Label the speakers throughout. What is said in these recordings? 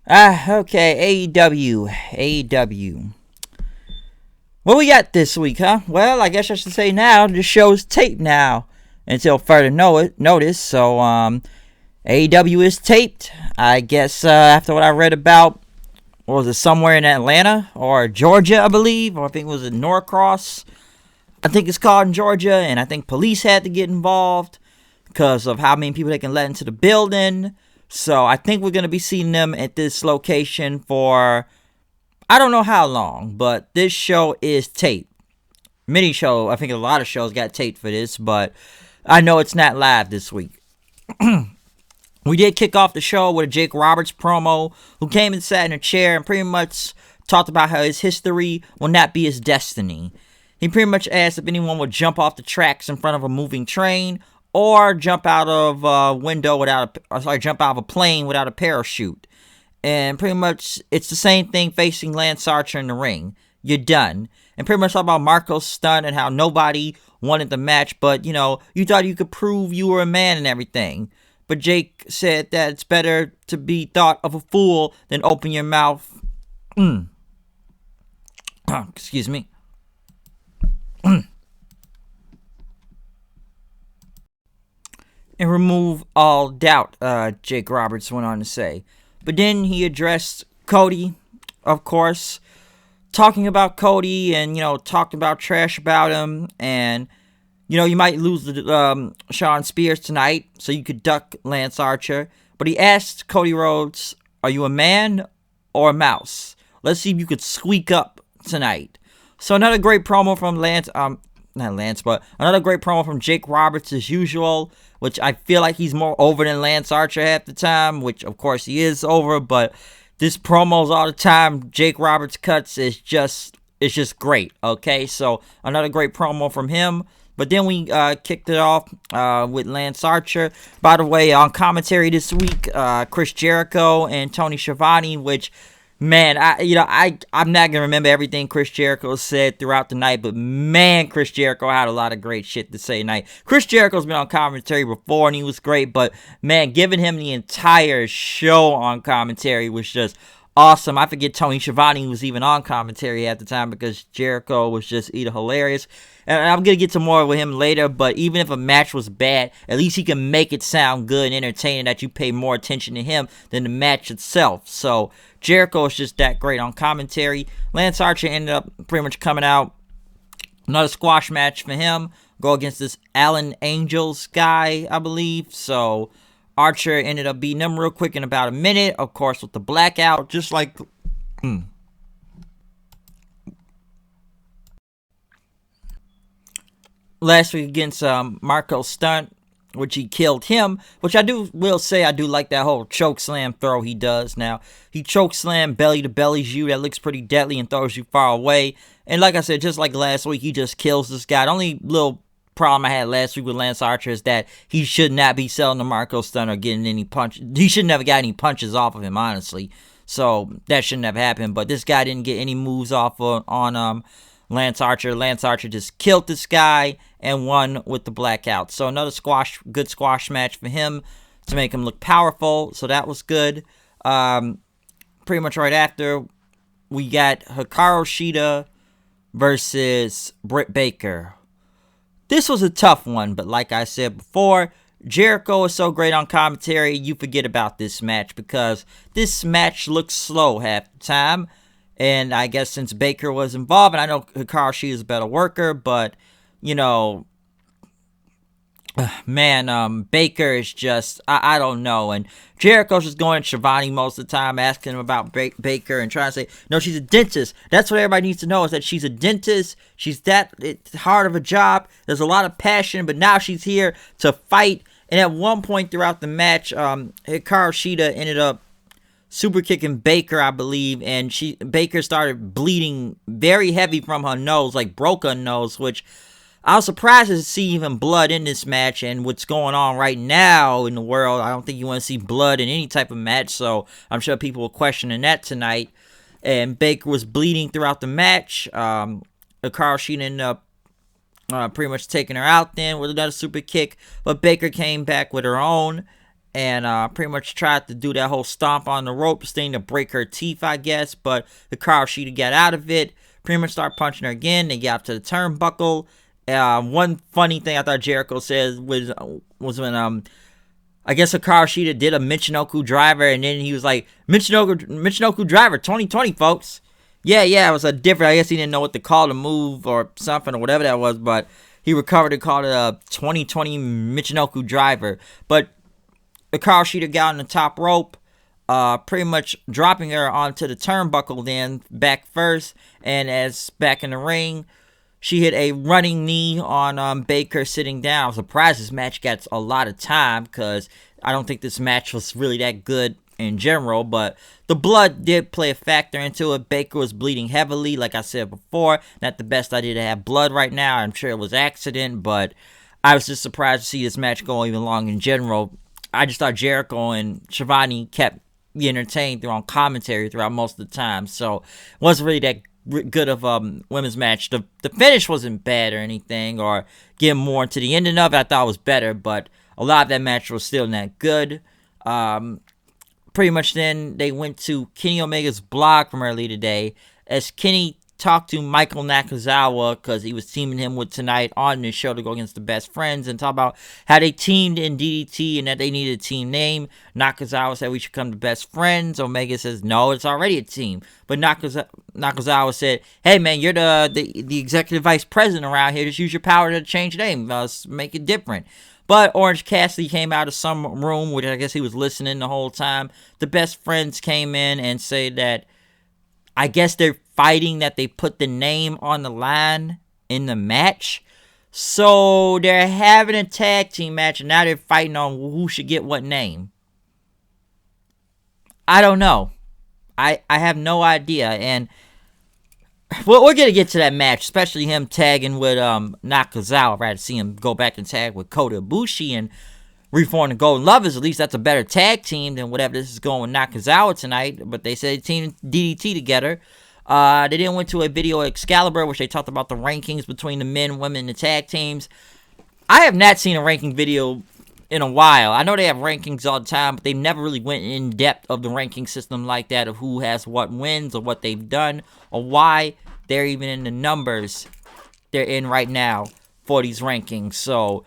Speaker 1: Okay, AEW. AEW. What we got this week, huh? Well, I guess I should say now, the show's taped now until further notice. So, AEW is taped. I guess after what I read about, what was it, somewhere in Atlanta or Georgia, I believe, or I think it was in Norcross. I think it's called in Georgia, and I think police had to get involved because of how many people they can let into the building. So I think we're going to be seeing them at this location for, I don't know how long, but this show is taped. Mini show, I think a lot of shows got taped for this, but I know it's not live this week. We did kick off the show with a Jake Roberts promo, who came and sat in a chair and pretty much talked about how his history will not be his destiny. He pretty much asked if anyone would jump off the tracks in front of a moving train or jump out of jump out of a plane without a parachute. And pretty much it's the same thing facing Lance Archer in the ring. You're done. And pretty much talk about Marco's stunt and how nobody wanted the match, but you thought you could prove you were a man and everything. But Jake said that it's better to be thought of a fool than open your mouth. Excuse me. And remove all doubt, Jake Roberts went on to say. But then he addressed Cody, of course, talking about Cody and, talked about trash about him. And, you might lose the Shawn Spears tonight, so you could duck Lance Archer. But he asked Cody Rhodes, are you a man or a mouse? Let's see if you could squeak up tonight. So another great promo from another great promo from Jake Roberts as usual, which I feel like he's more over than Lance Archer half the time, which of course he is over, but this promos all the time Jake Roberts cuts is just great, okay? So another great promo from him. But then we kicked it off with Lance Archer. By the way, on commentary this week, Chris Jericho and Tony Schiavone, which, man, I'm not gonna remember everything Chris Jericho said throughout the night, but man, Chris Jericho had a lot of great shit to say tonight. Chris Jericho's been on commentary before and he was great, but man, giving him the entire show on commentary was just awesome. I forget Tony Schiavone was even on commentary at the time because Jericho was just either hilarious. And I'm going to get to more with him later, but even if a match was bad, at least he can make it sound good and entertaining that you pay more attention to him than the match itself. So Jericho is just that great on commentary. Lance Archer ended up pretty much coming out. Another squash match for him. Go against this Alan Angels guy, I believe. So Archer ended up beating him real quick in about a minute. Of course, with the blackout, just like... last week against Marco Stunt, which he killed him, which I will say I do like that whole choke slam throw he does now. He choke slam belly to bellies you, that looks pretty deadly and throws you far away. And like I said, just like last week, he just kills this guy. The only little problem I had last week with Lance Archer is that he should not be selling the Marco Stunt or getting any punch. He shouldn't have got any punches off of him, honestly. So that shouldn't have happened. But this guy didn't get any moves off on Lance Archer. Lance Archer just killed this guy and won with the blackout. So another good squash match for him to make him look powerful. So that was good. Pretty much right after, we got Hikaru Shida versus Britt Baker. This was a tough one, but like I said before, Jericho is so great on commentary, you forget about this match because this match looks slow half the time. And I guess since Baker was involved, and I know Hikaru Shida is a better worker, but, Baker is just, I don't know. And Jericho's just going to Schiavone most of the time, asking him about Baker and trying to say, no, she's a dentist. That's what everybody needs to know is that she's a dentist. She's that hard of a job. There's a lot of passion, but now she's here to fight. And at one point throughout the match, Hikaru Shida ended up super kicking Baker, I believe, and Baker started bleeding very heavy from her nose, like broke her nose, which I was surprised to see even blood in this match. And what's going on right now in the world, I don't think you want to see blood in any type of match, so I'm sure people were questioning that tonight. And Baker was bleeding throughout the match. Hikaru Shida ended up pretty much taking her out then with another super kick, but Baker came back with her own. and pretty much tried to do that whole stomp on the ropes thing to break her teeth, I guess. But Hikaru Shida got out of it. Pretty much started punching her again. They got up to the turnbuckle. One funny thing I thought Jericho said was when I guess Hikaru Shida did a Michinoku driver, and then he was like, Michinoku driver 2020, folks. Yeah, it was a different, I guess he didn't know what to call the move or something or whatever that was, but he recovered and called it a 2020 Michinoku driver. But Hikaru Shida got on the top rope, pretty much dropping her onto the turnbuckle then, back first, and as back in the ring, she hit a running knee on Baker sitting down. I was surprised this match got a lot of time because I don't think this match was really that good in general, but the blood did play a factor into it. Baker was bleeding heavily, like I said before. Not the best idea to have blood right now. I'm sure it was accident, but I was just surprised to see this match go even long in general. I just thought Jericho and Shivani kept me entertained on commentary throughout most of the time, so it wasn't really that good of a women's match. The finish wasn't bad or anything, or getting more into the ending of it I thought was better, but a lot of that match was still not good. Pretty much then they went to Kenny Omega's blog from earlier today as Kenny talked to Michael Nakazawa because he was teaming him with Tonight on this show to go against the Best Friends and talk about how they teamed in DDT and that they needed a team name. Nakazawa said we should come to Best Friends. Omega says no, it's already a team. But Nakazawa said, hey man, you're the executive vice president around here. Just use your power to change the name. Make it different. But Orange Cassidy came out of some room, which I guess he was listening the whole time. The Best Friends came in and said that I guess they're fighting that they put the name on the line in the match. So they're having a tag team match, and now they're fighting on who should get what name. I don't know. I have no idea, and we're going to get to that match, especially him tagging with Nakazawa. I'd rather see him go back and tag with Kota Ibushi and reform the Golden Lovers. At least that's a better tag team than whatever this is going with Nakazawa tonight. But they said they teamed DDT together. They then went to a video Excalibur, which they talked about the rankings between the men, women, and the tag teams. I have not seen a ranking video in a while. I know they have rankings all the time, but they never really went in depth of the ranking system like that of who has what wins or what they've done or why they're even in the numbers they're in right now for these rankings. So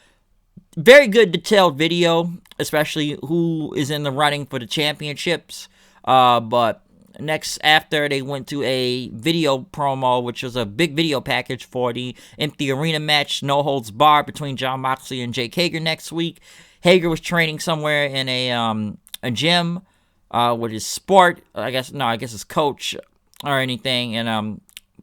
Speaker 1: very good detailed video, especially who is in the running for the championships. But next, after they went to a video promo, which was a big video package for the Empty Arena match, No Holds Barred between Jon Moxley and Jake Hager next week. Hager was training somewhere in a gym with his sport. I guess his coach or anything, and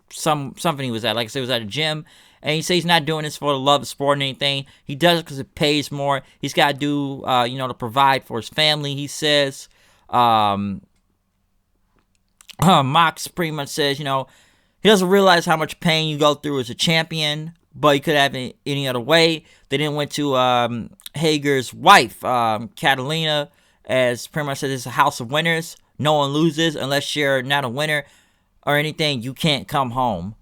Speaker 1: something he was at. Like I said, he was at a gym. And he says he's not doing this for the love of sport or anything. He does it because it pays more. He's got to do, to provide for his family, he says. Mox pretty much says, he doesn't realize how much pain you go through as a champion, but he could have it any other way. They then went to Hager's wife, Catalina, as pretty much said, this is a house of winners. No one loses unless you're not a winner or anything. You can't come home.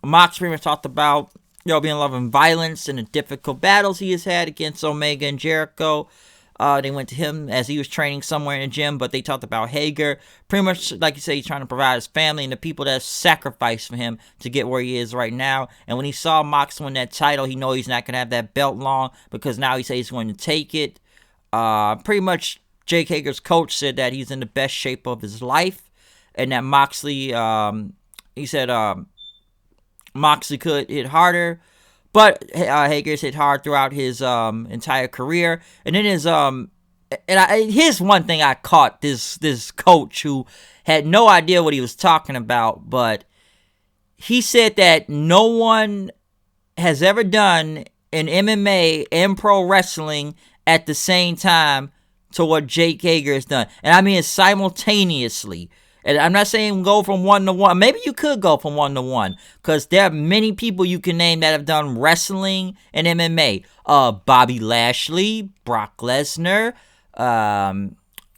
Speaker 1: Mox pretty much talked about, being loving violence and the difficult battles he has had against Omega and Jericho. They went to him as he was training somewhere in the gym, but they talked about Hager. Pretty much, like you say, he's trying to provide his family and the people that sacrificed for him to get where he is right now. And when he saw Mox win that title, he knows he's not going to have that belt long because now he says he's going to take it. Pretty much, Jake Hager's coach said that he's in the best shape of his life and that Moxley, he said, Moxley could hit harder, but Hager's hit hard throughout his entire career. And then here's one thing I caught this coach who had no idea what he was talking about, but he said that no one has ever done in MMA and pro wrestling at the same time to what Jake Hager has done. And I mean simultaneously. And I'm not saying go from 1 to 1. Maybe you could go from 1 to 1. Because there are many people you can name that have done wrestling and MMA. Bobby Lashley, Brock Lesnar,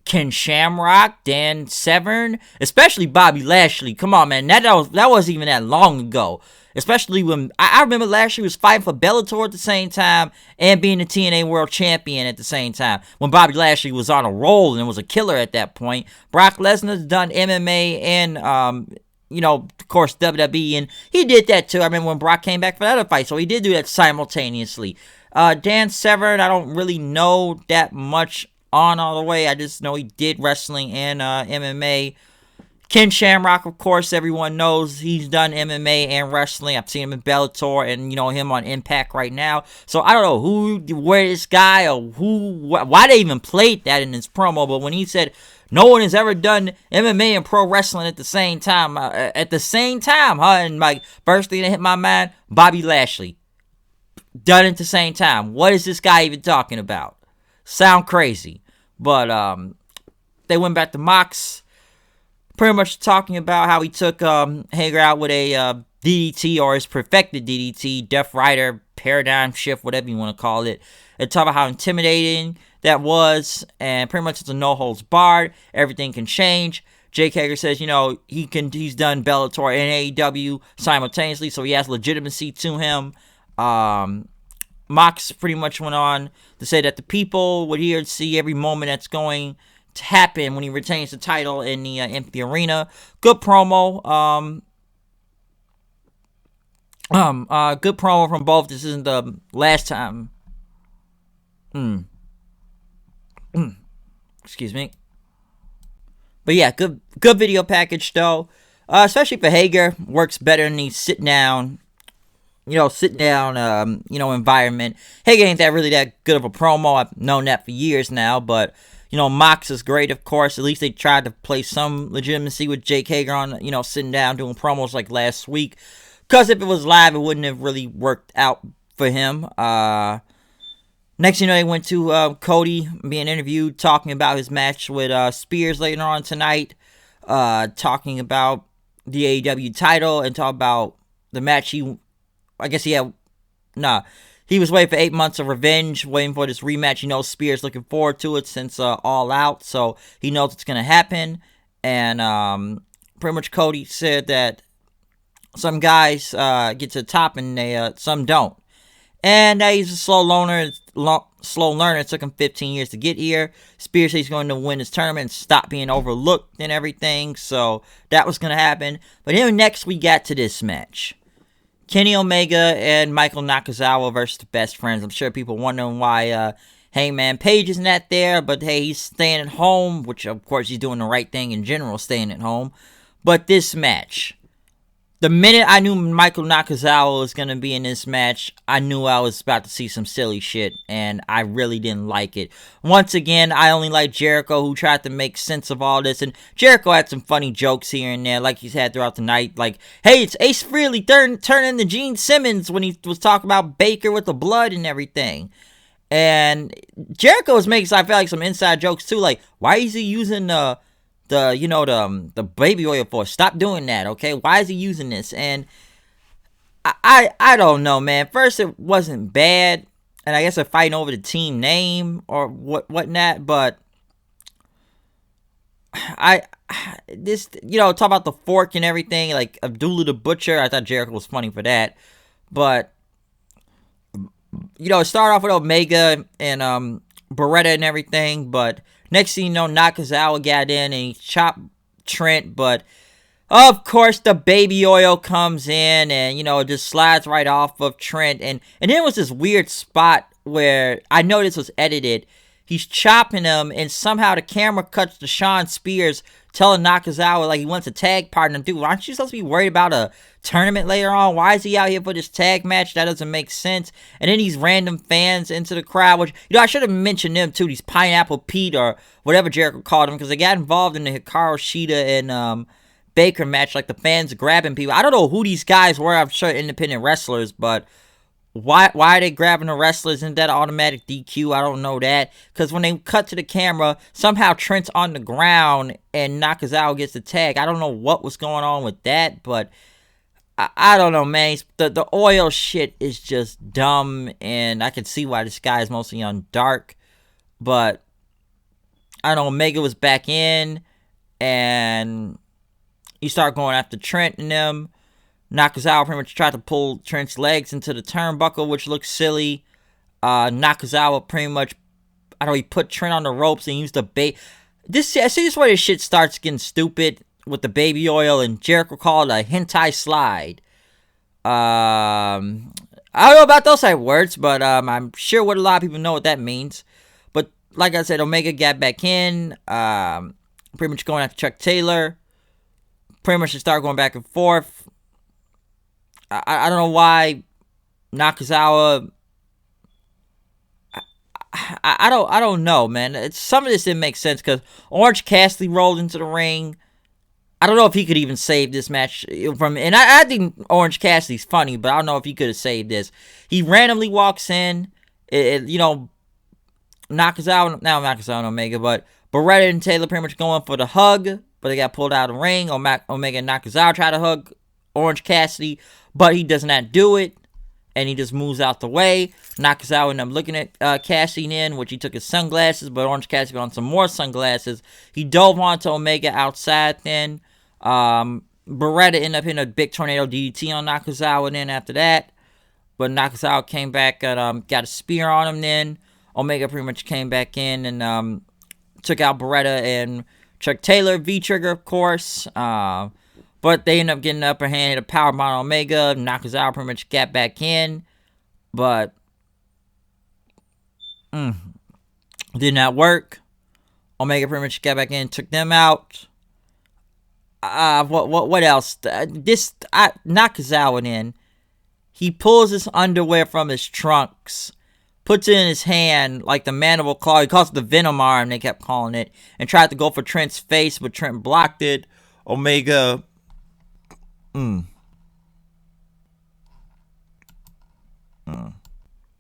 Speaker 1: Ken Shamrock, Dan Severn. Especially Bobby Lashley. Come on, man. That wasn't even that long ago. Especially when I remember last year he was fighting for Bellator at the same time and being the TNA World Champion at the same time. When Bobby Lashley was on a roll and was a killer at that point. Brock Lesnar's done MMA and of course, WWE, and he did that too. I remember when Brock came back for that other fight, so he did do that simultaneously. Dan Severn, I don't really know that much on all the way. I just know he did wrestling and MMA. Ken Shamrock, of course, everyone knows he's done MMA and wrestling. I've seen him in Bellator and, him on Impact right now. So I don't know where this guy or why they even played that in his promo. But when he said no one has ever done MMA and pro wrestling at the same time, and like first thing that hit my mind, Bobby Lashley. Done at the same time. What is this guy even talking about? Sound crazy. But they went back to Mox. Pretty much talking about how he took Hager out with a DDT or his perfected DDT, Death Rider, paradigm shift, whatever you want to call it. And talk about how intimidating that was. And pretty much it's a no holds barred. Everything can change. Jake Hager says, he's done Bellator and AEW simultaneously, so he has legitimacy to him. Mox pretty much went on to say that the people would hear and see every moment that's going to happen when he retains the title in the empty arena. Good promo. Good promo from both. This isn't the last time. Excuse me. But yeah, good video package though. Especially for Hager, works better in the sit down environment. Hager ain't that really that good of a promo. I've known that for years now, but Mox is great, of course. At least they tried to play some legitimacy with Jake Hager on, sitting down doing promos like last week. Because if it was live, it wouldn't have really worked out for him. Next they went to Cody being interviewed, talking about his match with Spears later on tonight. Talking about the AEW title and talk about the match he was waiting for 8 months of revenge, waiting for this rematch. Spears looking forward to it since All Out, so he knows it's going to happen. And pretty much Cody said that some guys get to the top and some don't. And he's a slow learner. It took him 15 years to get here. Spears said he's going to win his tournament and stop being overlooked and everything, so that was going to happen. But then next we got to this match. Kenny Omega and Michael Nakazawa versus the Best Friends. I'm sure people wondering why Hangman Page isn't that there, but hey, he's staying at home, which of course he's doing the right thing in general, staying at home. But this match, the minute I knew Michael Nakazawa was going to be in this match, I knew I was about to see some silly shit, and I really didn't like it. Once again, I only like Jericho, who tried to make sense of all this, and Jericho had some funny jokes here and there, like he's had throughout the night, like, hey, it's Ace Frehley turning into Gene Simmons when he was talking about Baker with the blood and everything. And Jericho was making, I feel like, some inside jokes too, like, why is he using the baby oil for? Stop doing that, okay? Why is he using this? And I don't know, man. First, it wasn't bad, and I guess they're fighting over the team name or whatnot. But talk about the fork and everything, like Abdullah the Butcher. I thought Jericho was funny for that, but it started off with Omega and Beretta and everything, but next thing you know, Nakazawa got in and he chopped Trent, but of course the baby oil comes in and, it just slides right off of Trent. And then it was this weird spot where I know this was edited. He's chopping him and somehow the camera cuts to Shawn Spears telling Nakazawa like he wants a tag partner. Dude, aren't you supposed to be worried about a tournament later on? Why is he out here for this tag match? That doesn't make sense. And then these random fans into the crowd, which, I should have mentioned them too, these Pineapple Pete or whatever Jericho called them, because they got involved in the Hikaru Shida and Baker match, like the fans grabbing people. I don't know who these guys were. I'm sure independent wrestlers, but why are they grabbing the wrestlers? Isn't that automatic DQ? I don't know that. Because when they cut to the camera, somehow Trent's on the ground and Nakazawa gets the tag. I don't know what was going on with that, but I don't know, man. The oil shit is just dumb, and I can see why this guy is mostly on dark. But I don't know, Omega was back in, and you start going after Trent and them. Nakazawa pretty much tried to pull Trent's legs into the turnbuckle, which looked silly. Nakazawa pretty much, I don't know, he put Trent on the ropes and used the bait. I see this where this shit starts getting stupid with the baby oil, and Jericho called it a hentai slide. I don't know about those type of words, but I'm sure what a lot of people know what that means. But like I said, Omega got back in, pretty much going after Chuck Taylor. Pretty much just start going back and forth. I don't know why Nakazawa. I don't know, man. Some of this didn't make sense because Orange Cassidy rolled into the ring. I don't know if he could even save this match from. And I think Orange Cassidy's funny, but I don't know if he could have saved this. He randomly walks in, Nakazawa and Omega, but Beretta and Taylor pretty much going for the hug, but they got pulled out of the ring. Omega and Nakazawa try to hug Orange Cassidy, but he does not do it, and he just moves out the way. Nakazawa ended up looking at Cassidy in, which he took his sunglasses, but Orange Cassidy put on some more sunglasses. He dove onto Omega outside then. Beretta ended up hitting a big tornado DDT on Nakazawa then after that, but Nakazawa came back and got a spear on him then. Omega pretty much came back in and took out Beretta and Chuck Taylor, V-Trigger, of course. But they ended up getting the upper hand, hit a powerbomb on Omega. Nakazawa pretty much got back in, but did not work. Omega pretty much got back in, took them out. What else? Nakazawa then, he pulls his underwear from his trunks, puts it in his hand like the mandible claw. He calls it the venom arm, they kept calling it, and tried to go for Trent's face, but Trent blocked it. Omega. But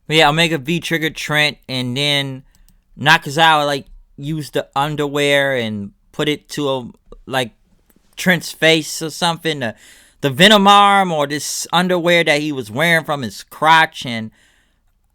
Speaker 1: yeah, Omega V-triggered Trent, and then Nakazawa used the underwear and put it to Trent's face or something. The venom arm or this underwear that he was wearing from his crotch, and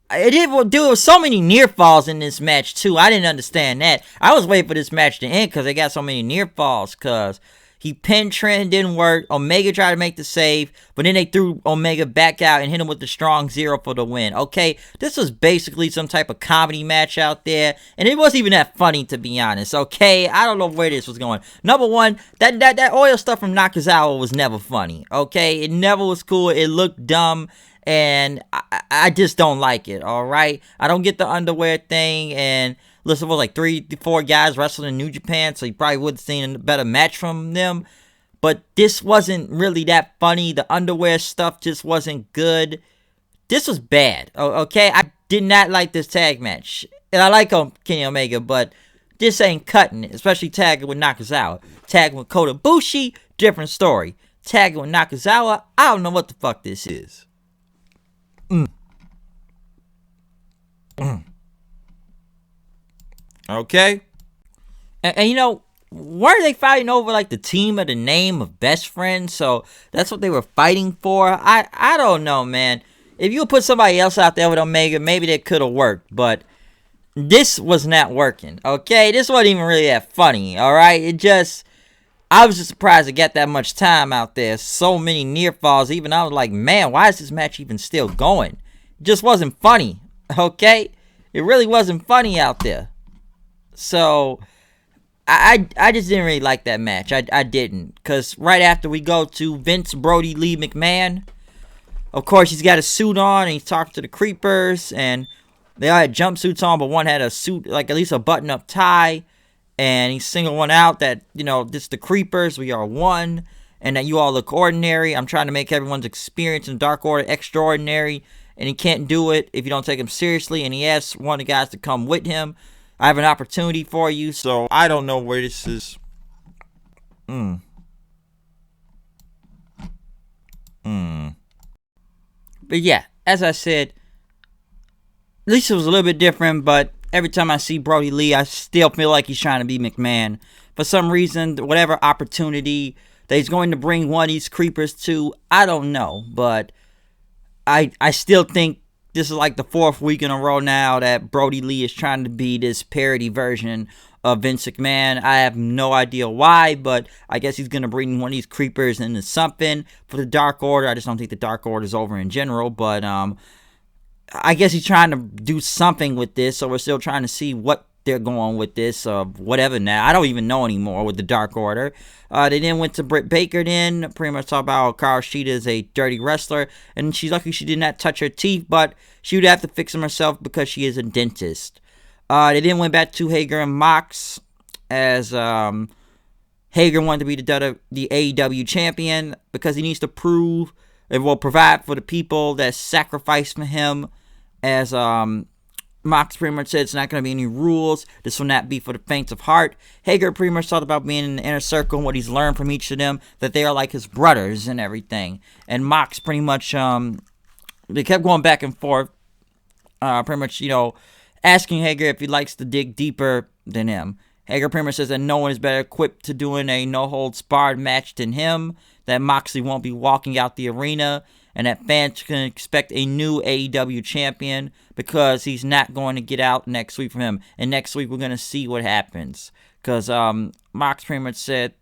Speaker 1: there was so many near falls in this match too. I didn't understand that. I was waiting for this match to end because they got so many near falls. Because he pinned Trent, didn't work. Omega tried to make the save, but then they threw Omega back out and hit him with the strong zero for the win. Okay, this was basically some type of comedy match out there, and it wasn't even that funny, to be honest. Okay, I don't know where this was going. Number one, that oil stuff from Nakazawa was never funny. Okay, it never was cool. It looked dumb, and I just don't like it. All right, I don't get the underwear thing, and listen, it was 3-4 guys wrestling in New Japan, so you probably would have seen a better match from them. But this wasn't really that funny. The underwear stuff just wasn't good. This was bad, okay? I did not like this tag match. And I like Kenny Omega, but this ain't cutting it, especially tagging with Nakazawa. Tagging with Kota Ibushi, different story. Tagging with Nakazawa, I don't know what the fuck this is. Okay? And weren't they fighting over the team of the name of best friends? So that's what they were fighting for. I don't know, man. If you put somebody else out there with Omega, maybe that could have worked. But this was not working. Okay? This wasn't even really that funny. Alright? I was just surprised to get that much time out there. So many near falls. Even I was like, man, why is this match even still going? It just wasn't funny. Okay? It really wasn't funny out there. So, I just didn't really like that match. I didn't. Because right after we go to Vince Brody Lee McMahon, of course, he's got a suit on, and he's talking to the Creepers, and they all had jumpsuits on, but one had a suit, at least a button-up tie, and he's singling one out that, this the Creepers, we are one, and that you all look ordinary. I'm trying to make everyone's experience in Dark Order extraordinary, and he can't do it if you don't take him seriously, and he asks one of the guys to come with him. I have an opportunity for you, so I don't know where this is. But yeah, as I said, at least it was a little bit different, but every time I see Brody Lee, I still feel like he's trying to be McMahon. For some reason, whatever opportunity that he's going to bring one of these Creepers to, I don't know, but I still think this is the fourth week in a row now that Brody Lee is trying to be this parody version of Vince McMahon. I have no idea why, but I guess he's going to bring one of these creepers into something for the Dark Order. I just don't think the Dark Order is over in general, but I guess he's trying to do something with this, so we're still trying to see what they're going with this, whatever now. I don't even know anymore with the Dark Order. They then went to Britt Baker pretty much talk about how Carl Sheeta is a dirty wrestler, and she's lucky she did not touch her teeth, but she would have to fix them herself because she is a dentist. They then went back to Hager and Mox, as Hager wanted to be the AEW champion because he needs to prove and will provide for the people that sacrifice for him, as Mox pretty much said it's not going to be any rules. This will not be for the faint of heart. Hager pretty much talked about being in the inner circle and what he's learned from each of them, that they are like his brothers and everything. And Mox pretty much, they kept going back and forth, pretty much, asking Hager if he likes to dig deeper than him. Hager pretty much says that no one is better equipped to doing a no-holds-barred match than him, that Moxley won't be walking out the arena, and that fans can expect a new AEW champion because he's not going to get out next week from him. And next week we're going to see what happens. Because Mox pretty much said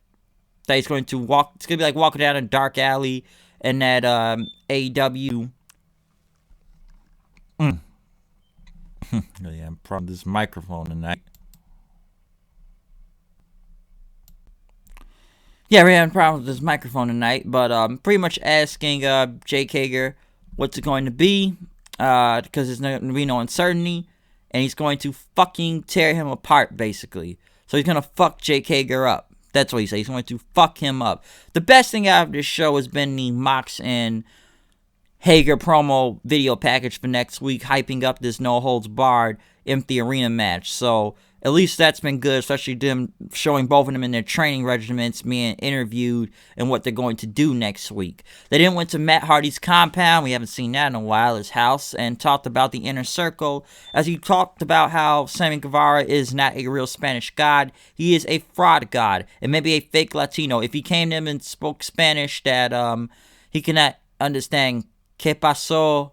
Speaker 1: that he's going to it's going to be like walking down a dark alley, and that AEW... Really having a problem with this microphone tonight. Yeah, we're having problems with this microphone tonight, but pretty much asking Jake Hager what's it going to be, because there's not going to be no uncertainty, and he's going to fucking tear him apart, basically. So he's going to fuck Jake Hager up. That's what he said. He's going to fuck him up. The best thing out of this show has been the Mox and Hager promo video package for next week, hyping up this no-holds-barred empty arena match. So at least that's been good, especially them showing both of them in their training regiments, being interviewed, and what they're going to do next week. They then went to Matt Hardy's compound, we haven't seen that in a while, his house, and talked about the inner circle, as he talked about how Sammy Guevara is not a real Spanish god, he is a fraud god, and maybe a fake Latino. If he came to him and spoke Spanish, that he cannot understand que pasó,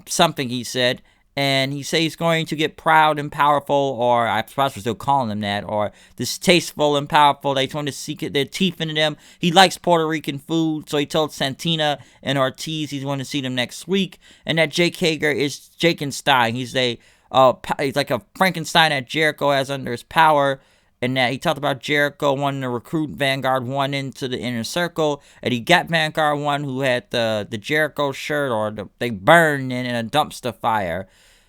Speaker 1: something he said, and he says he's going to get proud and powerful, or I suppose we're still calling him that, or distasteful and powerful. They want to seek their teeth into them. He likes Puerto Rican food, so he told Santina and Ortiz he's going to see them next week, and that Jake Hager is Jakenstein. He's like a Frankenstein that Jericho has under his power, and that he talked about Jericho wanting to recruit Vanguard 1 into the inner circle, and he got Vanguard 1 who had the Jericho shirt, or they burned in a dumpster fire.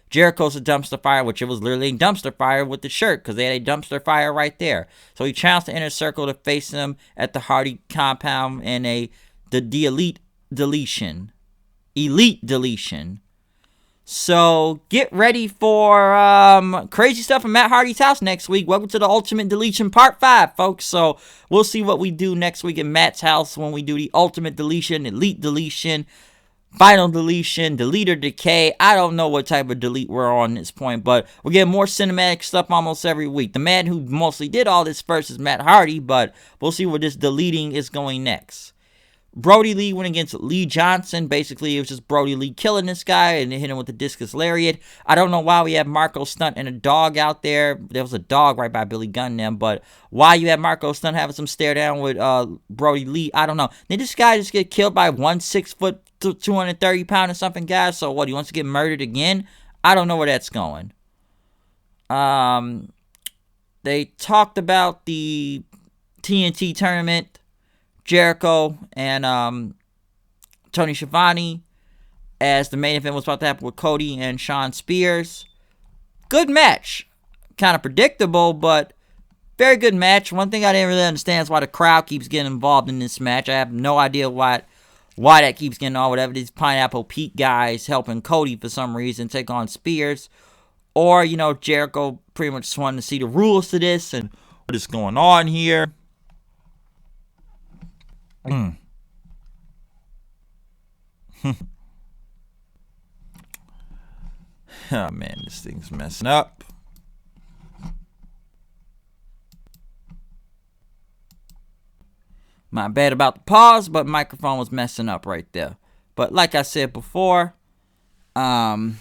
Speaker 1: Jericho's a dumpster fire, which it was literally a dumpster fire with the shirt, because they had a dumpster fire right there. So he challenged the inner circle to face them at the Hardy compound in the elite deletion. Elite deletion. So get ready for crazy stuff from Matt Hardy's house next week. Welcome to the Ultimate Deletion Part 5, folks. So we'll see what we do next week at Matt's house when we do the Ultimate Deletion, Elite Deletion, Final Deletion, Delete or Decay. I don't know what type of delete we're on at this point, but we're getting more cinematic stuff almost every week. The man who mostly did all this first is Matt Hardy, but we'll see where this deleting is going next. Brody Lee went against Lee Johnson. Basically, it was just Brody Lee killing this guy and hit him with the discus lariat. I don't know why we have Marco Stunt and a dog out there. There was a dog right by Billy Gunn them, but why you have Marco Stunt having some stare down with Brody Lee, I don't know. Did this guy just get killed by 6 foot, 230 pound or something, guys? So what, he wants to get murdered again? I don't know where that's going. They talked about the TNT tournament. Jericho and Tony Schiavone, as the main event was about to happen with Cody and Shawn Spears. Good match. Kind of predictable, but very good match. One thing I didn't really understand is why the crowd keeps getting involved in this match. I have no idea why that keeps getting on. Whatever, these Pineapple Pete guys helping Cody for some reason take on Spears. Or, Jericho pretty much just wanted to see the rules to this and what is going on here. Oh man, this thing's messing up. My bad about the pause, but microphone was messing up right there. But like I said before, yeah,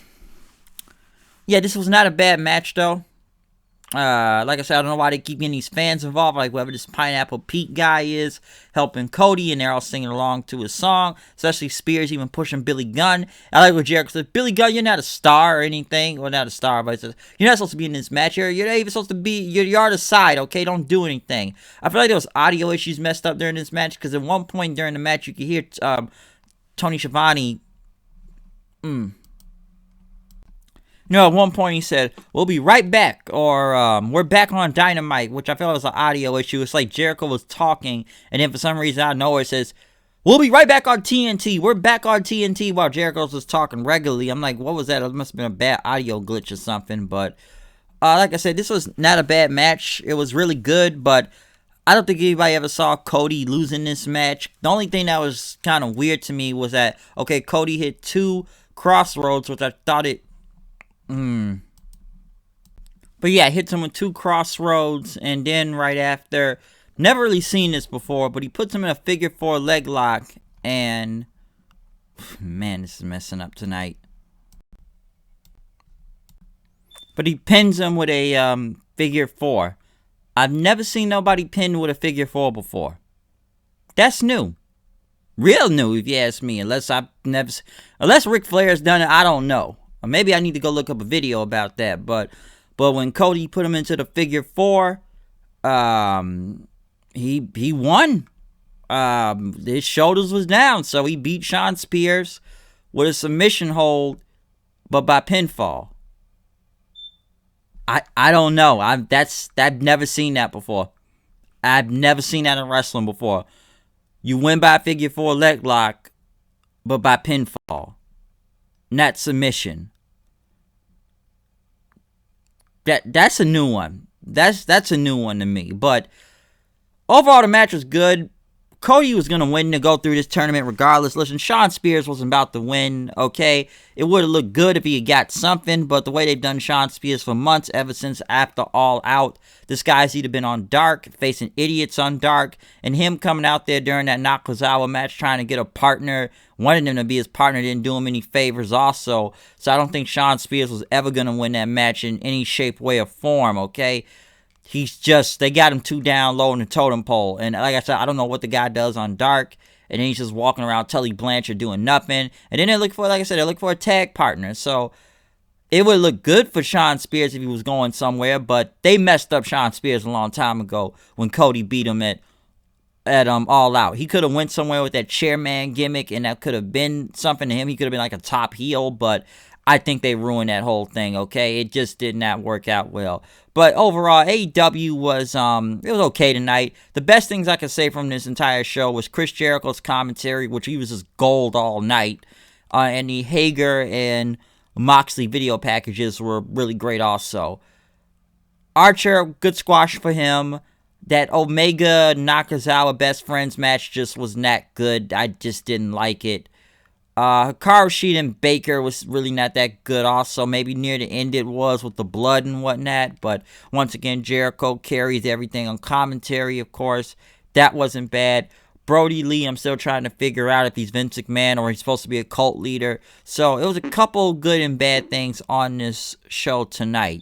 Speaker 1: this was not a bad match though. Like I said, I don't know why they keep getting these fans involved, like whoever this Pineapple Pete guy is, helping Cody, and they're all singing along to his song, especially Spears even pushing Billy Gunn. I like what Jericho said, Billy Gunn, you're not a star or anything. Well, not a star, but he says, you're not supposed to be in this match. You're not even supposed to be, you're on the side, okay? Don't do anything. I feel like there was audio issues messed up during this match, because at one point during the match, you could hear Tony Schiavone, at one point he said, we'll be right back, or we're back on Dynamite, which I felt was an audio issue. It's like Jericho was talking, and then for some reason out of nowhere it says, we'll be right back on TNT. We're back on TNT while Jericho was talking regularly. I'm like, what was that? It must have been a bad audio glitch or something. But like I said, this was not a bad match. It was really good, but I don't think anybody ever saw Cody losing this match. The only thing that was kind of weird to me was that, okay, Cody hit 2 crossroads, which I thought it... But yeah, hits him with 2 crossroads, and then right after, never really seen this before, but he puts him in a figure 4 leg lock, and man, this is messing up tonight. But he pins him with a figure 4. I've never seen nobody pinned with a figure 4 before. That's new. Real new, if you ask me. Unless Ric Flair's done it, I don't know. Or maybe I need to go look up a video about that. But when Cody put him into the figure 4, he won. His shoulders was down, so he beat Shawn Spears with a submission hold, but by pinfall. I don't know. I've never seen that before. I've never seen that in wrestling before. You win by a figure 4 leg lock, but by pinfall, not submission. That's a new one. That's a new one to me. But overall, the match was good. Cody was going to win to go through this tournament regardless. Listen, Shawn Spears wasn't about to win, okay? It would have looked good if he had got something, but the way they've done Shawn Spears for months, ever since after All Out, this guy's either been on Dark, facing idiots on Dark, and him coming out there during that Nakazawa match trying to get a partner, wanting him to be his partner, didn't do him any favors also. So I don't think Shawn Spears was ever going to win that match in any shape, way, or form, okay? They got him too down low in the totem pole. And like I said, I don't know what the guy does on Dark. And then he's just walking around Tully Blanchard doing nothing. And then they look for a tag partner. So it would look good for Shawn Spears if he was going somewhere. But they messed up Shawn Spears a long time ago when Cody beat him at All Out. He could have went somewhere with that chairman gimmick, and that could have been something to him. He could have been like a top heel, but I think they ruined that whole thing, okay? It just did not work out well. But overall, AEW was okay tonight. The best things I could say from this entire show was Chris Jericho's commentary, which he was just gold all night. And the Hager and Moxley video packages were really great also. Archer, good squash for him. That Omega Nakazawa best friends match just was not good. I just didn't like it. Hikaru Shida and Baker was really not that good also. Maybe near the end it was with the blood and whatnot. But once again, Jericho carries everything on commentary, of course. That wasn't bad. Brody Lee, I'm still trying to figure out if he's Vince McMahon or he's supposed to be a cult leader. So it was a couple good and bad things on this show tonight.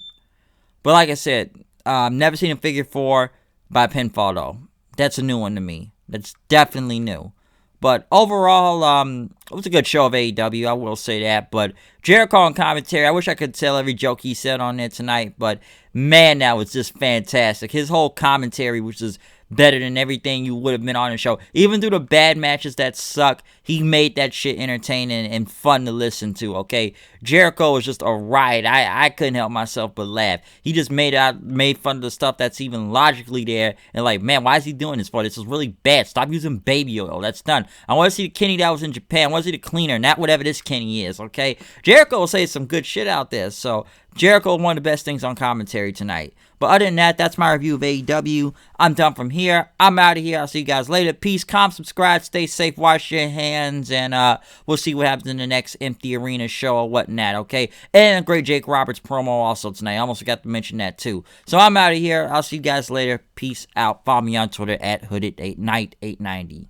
Speaker 1: But like I said, never seen a figure 4 by pinfall though. That's a new one to me. That's definitely new. But overall, it was a good show of AEW, I will say that. But Jericho on commentary, I wish I could tell every joke he said on there tonight. But man, that was just fantastic. His whole commentary was just better than everything you would have been on the show. Even through the bad matches that suck, he made that shit entertaining and fun to listen to, okay? Jericho was just a riot. I couldn't help myself but laugh. He just made fun of the stuff that's even logically there. And like, man, why is he doing this for? This is really bad. Stop using baby oil. That's done. I want to see the Kenny that was in Japan. I want to see the cleaner, not whatever this Kenny is, okay? Jericho will say some good shit out there. So Jericho, one of the best things on commentary tonight. But other than that, that's my review of AEW. I'm done from here. I'm out of here. I'll see you guys later. Peace, comment, subscribe, stay safe, wash your hands, and we'll see what happens in the next Empty Arena show or whatnot, okay? And a great Jake Roberts promo also tonight. I almost forgot to mention that too. So I'm out of here. I'll see you guys later. Peace out. Follow me on Twitter at Hooded8Night890.